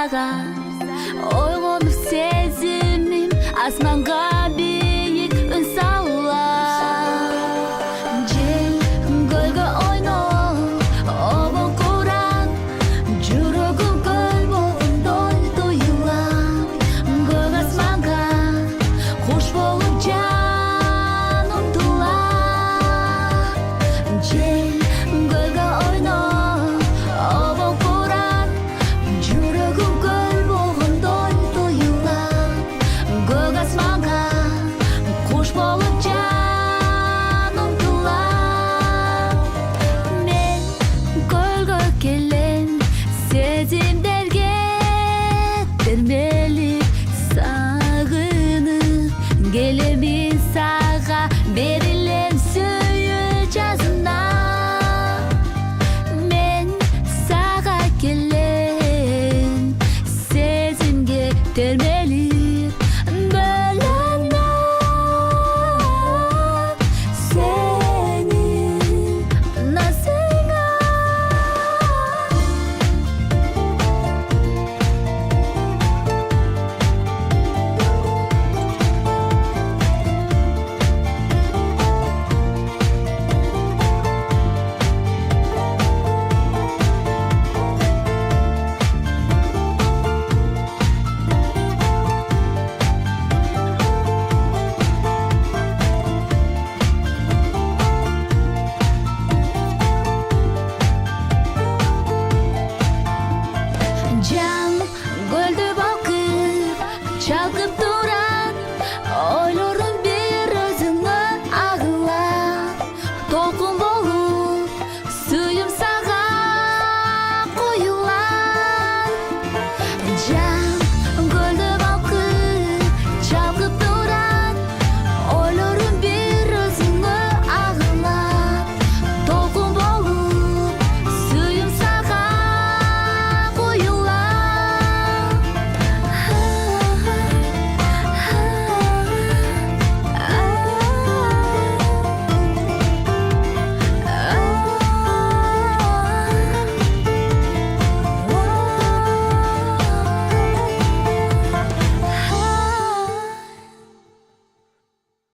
саған ойғанып сезімім асманға биік үн салам. Жел көлге ойнап обал құран, жүрегім көл болғандай тойлап, көк асманға құш болып жан ұмтылам. Жел көлге ойнап обал құран, жүрегім көл болғандай тойлап, көк асманға құш болып жан ұмтылам. Мен көлге келем сезімдерге термеліп сағынып, келемін саға берілем сүйі жазына. Мен саға келем сезімге термеліп бөлініп сенің назыңа. Жан көлді балқып, шалқып тұра